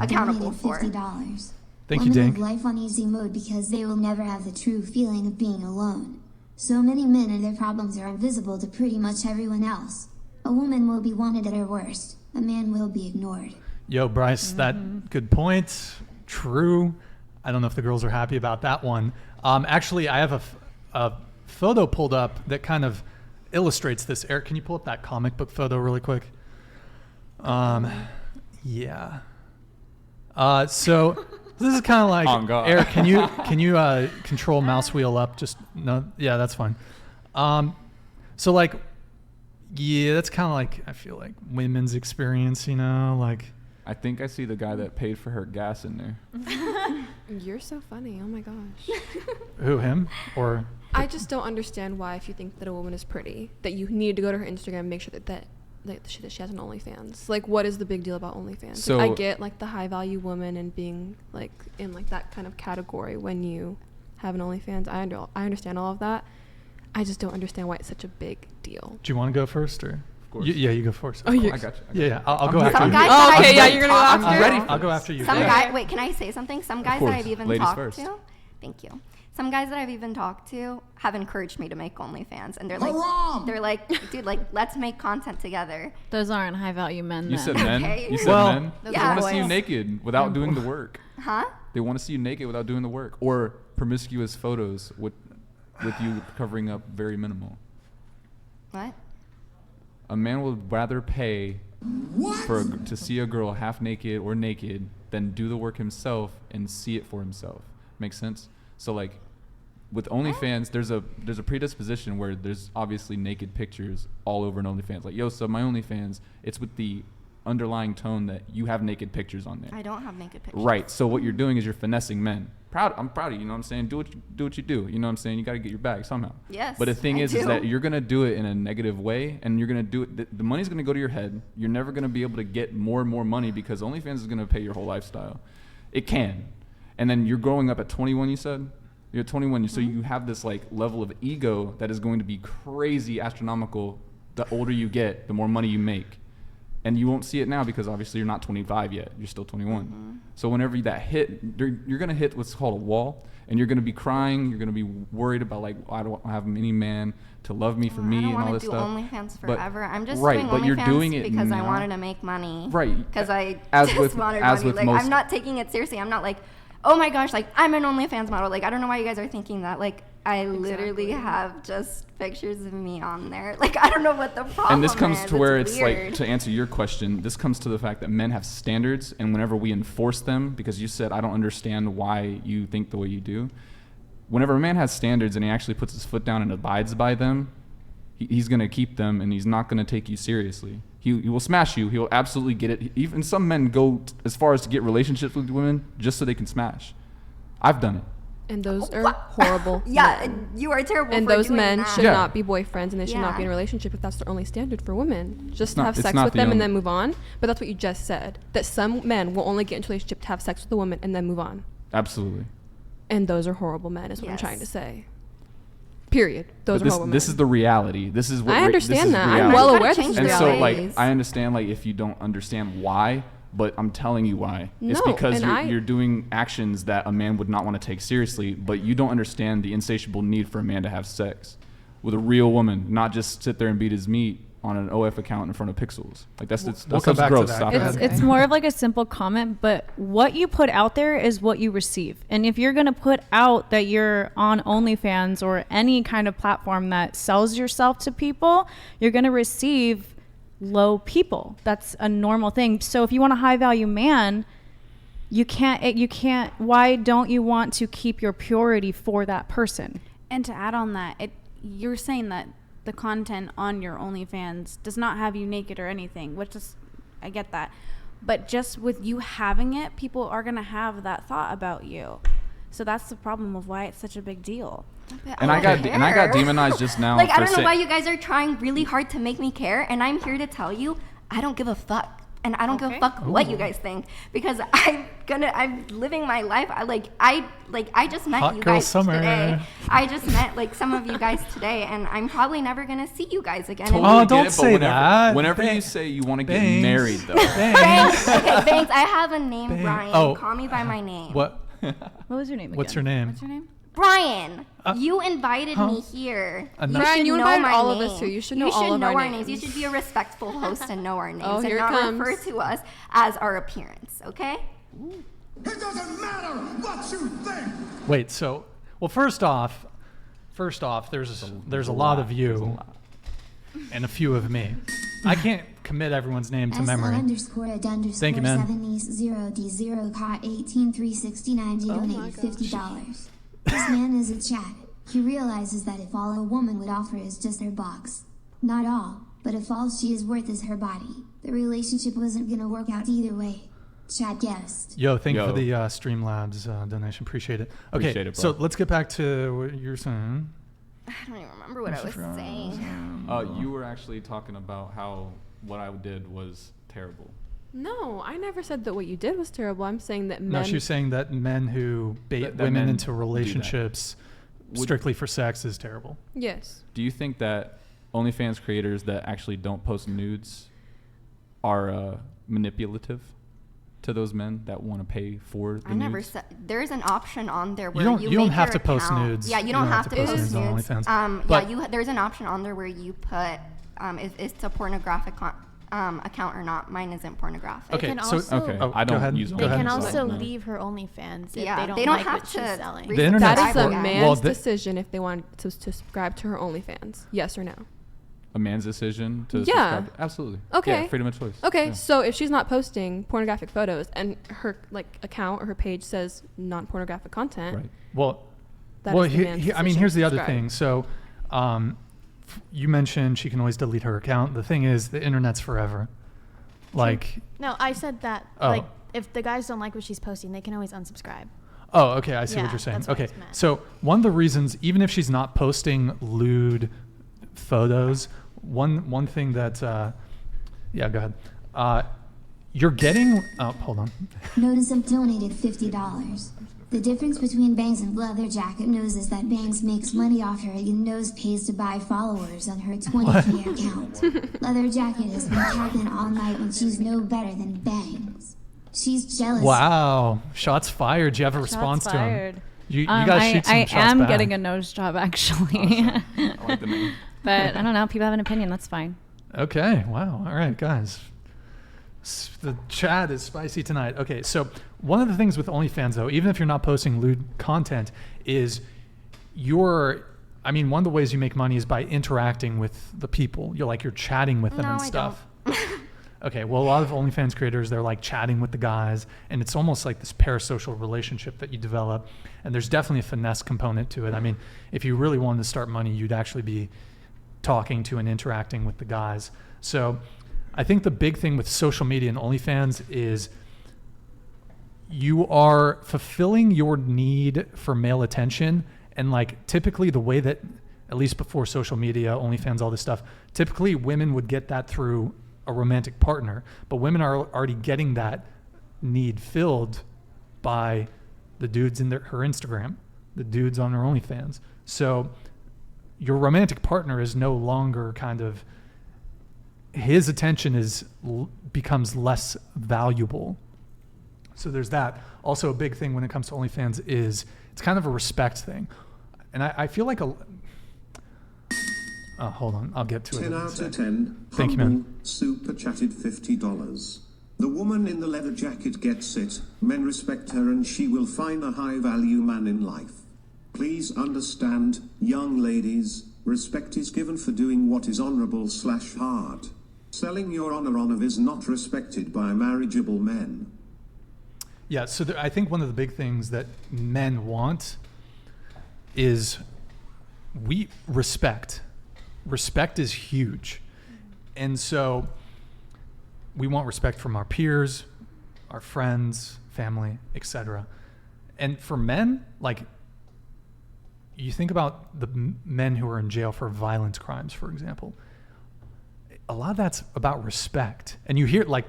accountable for. $50. Thank you, Dink. Women live life on easy mode because they will never have the true feeling of being alone. So many men and their problems are invisible to pretty much everyone else. A woman will be wanted at her worst. A man will be ignored. Yo, Bryce, that good point. True. I don't know if the girls are happy about that one. Actually, I have a photo pulled up that kind of illustrates this. Eric, can you pull up that comic book photo really quick? Yeah. So this is kind of like, oh, God. Eric, can you control mouse wheel up? Just no. Yeah, that's fine. So like, yeah, that's kind of like, I feel like women's experience, you know, like. I think I see the guy that paid for her gas in there. You're so funny. Oh my gosh. Who, him? Or? I just don't understand why, if you think that a woman is pretty, that you need to go to her Instagram and make sure that she has an OnlyFans. Like, what is the big deal about OnlyFans? So, like, I get like the high value woman and being like in like that kind of category when you have an OnlyFans. I understand all of that. I just don't understand why it's such a big deal. Do you want to go first, or? Of course. Yeah, you go first. Oh, I got you. Yeah, I'll go after you. Guys okay, yeah, you're gonna go after. I'm ready. I'll go after you. Wait, can I say something? Some guys that I've even talked to, thank you. Some guys that I've even talked to have encouraged me to make OnlyFans, and they're like, dude, like, let's make content together. Those aren't high value men. You then. said men. Okay. You said men. They want to see you naked without doing the work. Huh? They want to see you naked without doing the work, or promiscuous photos with you covering up very What? A man would rather pay to see a girl half naked or naked than do the work himself and see it for himself. Makes sense? So like with OnlyFans, there's a predisposition where there's obviously naked pictures all over an OnlyFans. Like, yo, so my OnlyFans, it's with the underlying tone that you have naked pictures on there. I don't have naked pictures. Right. So what you're doing is you're finessing men. I'm proud of you. You know what I'm saying? Do what you do. You know what I'm saying? You got to get your bag somehow. Yes. But the thing is that you're gonna do it in a negative way, and you're gonna do it. The money's gonna go to your head. You're never gonna be able to get more and more money because OnlyFans is gonna pay your whole lifestyle. It can. And then you're growing up at 21. You said you're 21. So you have this like level of ego that is going to be crazy astronomical. The older you get, the more money you make. And you won't see it now because obviously you're not 25 yet. You're still 21. So whenever that hit, you're going to hit what's called a wall. And you're going to be crying. You're going to be worried about, like, I don't have any man to love me for me and all this stuff. I don't want to do OnlyFans forever. I'm just right, doing but OnlyFans you're doing it because now. I wanted to make money. Right. Because I as just with, wanted as money. with Like, most, I'm not taking it seriously. I'm not like, oh my gosh, like, I'm an OnlyFans model. Like, I don't know why you guys are thinking that. Like, I literally have just pictures of me on there. Like, I don't know what the problem is. And this comes to where it's weird. like, to answer your question, this comes to the fact that men have standards, and whenever we enforce them, because you said, I don't understand why you think the way you do. Whenever a man has standards and he actually puts his foot down and abides by them, he's going to keep them, and he's not going to take you seriously. He will smash you. He will absolutely get it. Even some men go as far as to get relationships with women just so they can smash. I've done it. And those are horrible men. You are terrible and for those doing men that. should not be boyfriends, and they should not be in a relationship if that's their only standard for women. Just to have sex with them and then move on. But that's what you just said. That some men will only get into a relationship to have sex with a woman and then move on. Absolutely. And those are horrible men is what I'm trying to say. Period. Those are horrible men. This is the reality. This is what I understand that. reality. I'm well aware this is and reality. so, like, I understand, like, if you don't understand why, but I'm telling you why. It's because you're doing actions that a man would not want to take seriously, but you don't understand the insatiable need for a man to have sex with a real woman, not just sit there and beat his meat on an OF account in front of pixels. Like, that's gross. Stop it. It's more of like a simple comment, but what you put out there is what you receive. And if you're going to put out that you're on OnlyFans or any kind of platform that sells yourself to people, you're going to receive low people. That's a normal thing. So if you want a high value man, you can't, why don't you want to keep your purity for that person? And to add on that, you're saying that the content on your OnlyFans does not have you naked or anything, which is, I get that. But just with you having it, people are going to have that thought about you. So that's the problem of why it's such a big deal. And I got demonized just now. Like, I don't know why you guys are trying really hard to make me care, and I'm here to tell you, I don't give a fuck. and I don't give a fuck what you guys think, because I'm living my life. I just met Hot you girl guys summer. today. I just met like some of you guys today, and I'm probably never gonna see you guys again. Oh, don't say that. Whenever you say you want to get married, though. Banks. Okay, Banks. I have a name, Brian. Oh. Call me by my name. What? What was your name? What's your name? What's your name? Brian, you invited me here. Brian, you invited all of us here. You should know all of our names. You should be a respectful host and know our names Oh, and here it not comes. refer to us as our appearance, okay? It doesn't matter what you think. Wait. So, well, first off, there's a lot of you, and a few of me. I can't commit everyone's name to memory. Thank you, man. 0D0 caught 18369 donated $50. This man is a Chad. He realizes that if all a woman would offer is just her box, not all, but if all she is worth is her body, the relationship wasn't gonna work out either way. Chad guessed. Yo, thank you for the Streamlabs donation. Appreciate it. Okay, Appreciate it, bro. so let's get back to what you're saying. I don't even remember what I was saying. You were actually talking about how what I did was terrible. No, I never said that what you did was terrible. I'm saying that men. No, she was saying that men who bait That women men into do that. relationships strictly for sex is terrible. Yes. Do you think that OnlyFans creators that actually don't post nudes are manipulative to those men that want to pay for the I never nudes? said there's an option on there where You don't make have your to post account- nudes. Yeah, you don't have to post nudes. on OnlyFans. But there's an option on there where you put if it's a pornographic account or not. Mine isn't pornographic. Okay, can so also- Okay, Oh, I go don't ahead. use Go They ahead. can So- also no. leave her OnlyFans if Yeah, they don't like have what to she's selling. The internet- That is a Yeah. man's Well, decision if they want to subscribe to her OnlyFans. Yes or no? A man's decision to Yeah. subscribe? Absolutely. Okay. Yeah, freedom of choice. Okay, Yeah. so if she's not posting pornographic photos and her account or her page says non-pornographic content, Right. Well, that well, is the man's I mean, decision here's to the other subscribe. thing. So, you mentioned she can always delete her account. The thing is, the internet's forever. Like, No, I said that. Oh. Like, if the guys don't like what she's posting, they can always unsubscribe. oh, okay, I see what Yeah, you're saying. that's what I Okay, meant. so one of the reasons, even if she's not posting lewd photos, one thing that, yeah, go ahead. You're getting. Oh, hold on. Notice I've donated $50. The difference between Banks and Leather Jacket knows is that Banks makes money off her and Nose pays to buy followers on her 20K account. Leather Jacket has been capping all night when she's no better than Banks. She's jealous. Wow, shots fired. Do you have a response to him? You guys shoot some I shots am back. getting a nose job actually, I like the name. but I don't know. People have an opinion. That's fine. Okay. Wow. All right, guys. The chat is spicy tonight. Okay, so one of the things with OnlyFans, though, even if you're not posting lewd content, is one of the ways you make money is by interacting with the people. You're chatting with them No, and I stuff. Okay, well, a lot of OnlyFans creators, they're like chatting with the guys, and it's almost like this parasocial relationship that you develop. And there's definitely a finesse component to it. I mean, if you really wanted to start money, you'd actually be talking to and interacting with the guys. So I think the big thing with social media and OnlyFans is you are fulfilling your need for male attention. And like typically the way that, at least before social media, OnlyFans, all this stuff, typically women would get that through a romantic partner. But women are already getting that need filled by the dudes in her Instagram, the dudes on her OnlyFans. So your romantic partner is no longer kind of, his attention becomes less valuable. So there's that. Also, a big thing when it comes to OnlyFans is it's kind of a respect thing. And I feel like hold on, I'll get to it. 10 out of 10. Thank you, man. Humble Super chatted $50. The woman in the leather jacket gets it. Men respect her and she will find a high value man in life. Please understand, young ladies, respect is given for doing what is honorable/hard. Selling your honor is not respected by marriageable men. Yeah, so I think one of the big things that men want is respect. Respect is huge. And so we want respect from our peers, our friends, family, etc. And for men, like, you think about the men who are in jail for violence crimes, for example. a lot of that's about respect. And you hear like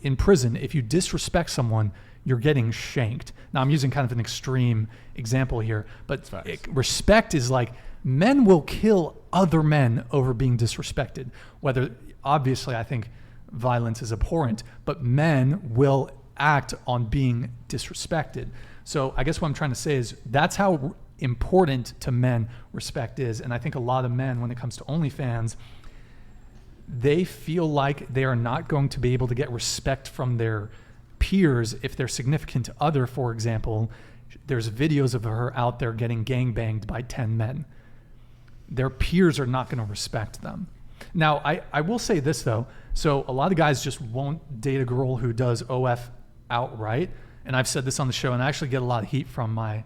in prison, if you disrespect someone, you're getting shanked. Now I'm using kind of an extreme example here, but respect is like men will kill other men over being disrespected. Whether, obviously, I think violence is abhorrent, but men will act on being disrespected. So I guess what I'm trying to say is that's how important to men respect is. And I think a lot of men, when it comes to OnlyFans, they feel like they are not going to be able to get respect from their peers if their significant other, for example, there's videos of her out there getting gangbanged by 10 men. Their peers are not going to respect them. Now, I will say this, though. So a lot of guys just won't date a girl who does OF outright. And I've said this on the show, and I actually get a lot of heat from my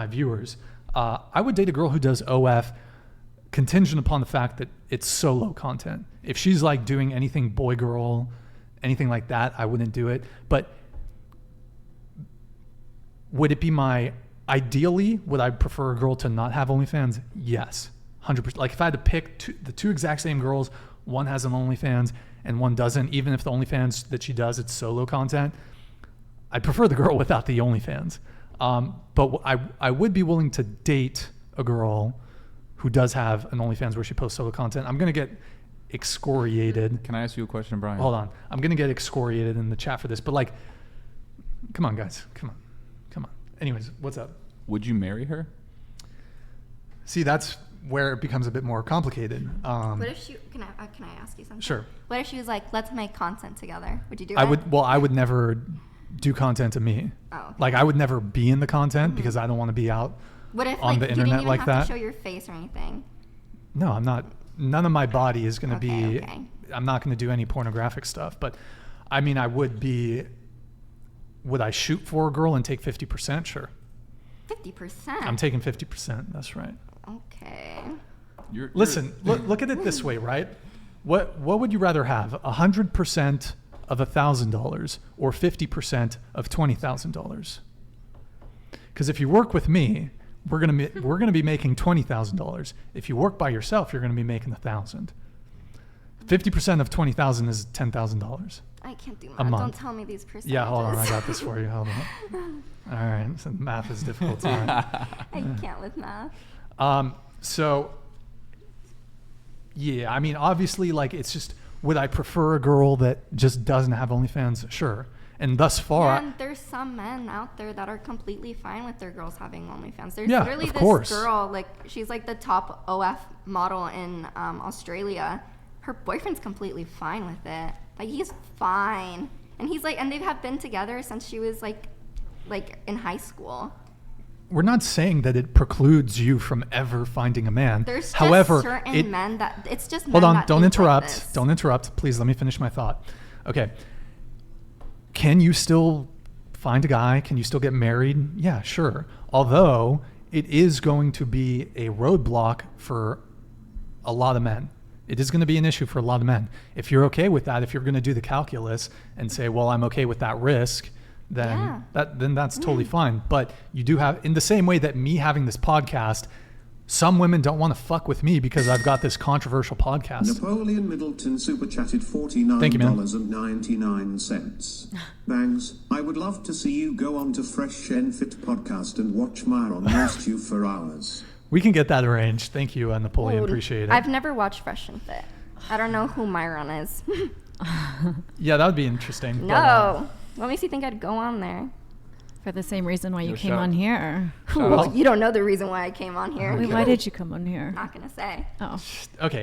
viewers. I would date a girl who does OF contingent upon the fact that it's solo content. If she's like doing anything boy girl, anything like that, I wouldn't do it. But would it be ideally, would I prefer a girl to not have OnlyFans? Yes, 100%. Like if I had to pick the two exact same girls, one has an OnlyFans and one doesn't, even if the OnlyFans that she does, it's solo content, I'd prefer the girl without the OnlyFans. But I would be willing to date a girl who does have an OnlyFans where she posts solo content. I'm going to get excoriated. Can I ask you a question, Brian? Hold on. I'm going to get excoriated in the chat for this, but like, come on, guys. Come on. Anyways, what's up? Would you marry her? See, that's where it becomes a bit more complicated. What if she, can I ask you something? Sure. What if she was like, let's make content together? Would you do it? I would never do content to me. Oh. Okay. Like I would never be in the content because I don't want to be out what if, on like, the internet you didn't even like have that. To show your face or anything? No, I'm not. None of my body is going to be. Okay. I'm not going to do any pornographic stuff. But I mean, I would be. Would I shoot for a girl and take 50%? Sure. 50%. I'm taking 50%. That's right. Okay. Listen, look at it this way, right? What would you rather have? 100% of $1,000 or 50% of $20,000? Because if you work with me, we're gonna be making $20,000. If you work by yourself, you're gonna be making $1,000. 50% of $20,000 is $10,000. I can't do math. Don't tell me these percentages. Yeah, hold on. I got this for you. Hold on. All right. So math is difficult tonight. I can't with math. So, yeah, I mean, obviously, like, it's just, would I prefer a girl that just doesn't have OnlyFans? Sure. And thus far... And there's some men out there that are completely fine with their girls having OnlyFans. There's literally this girl, like, she's like the top OF model in Australia. Her boyfriend's completely fine with it. Like, he's fine. And he's like, and they have been together since she was like in high school. We're not saying that it precludes you from ever finding a man. There's just certain men that it's just men. Hold on, that don't think interrupt. Like this. Don't interrupt. Please let me finish my thought. Okay. Can you still find a guy? Can you still get married? Yeah, sure. Although it is going to be a roadblock for a lot of men. It is going to be an issue for a lot of men. If you're okay with that, if you're going to do the calculus and say, well, I'm okay with that risk, then that's totally fine. But you do have, in the same way that me having this podcast, some women don't want to fuck with me because I've got this controversial podcast. Napoleon Middleton super chatted $49.99. Bangs, I would love to see you go on to Fresh and Fit podcast and watch Myron roast you for hours. We can get that arranged. Thank you, Napoleon. Appreciate it. I've never watched Fresh and Fit. I don't know who Myron is. Yeah, that would be interesting. No. What makes you think I'd go on there? For the same reason why you came on here. Well, you don't know the reason why I came on here. Wait, why did you come on here? I'm not going to say. Oh. Okay.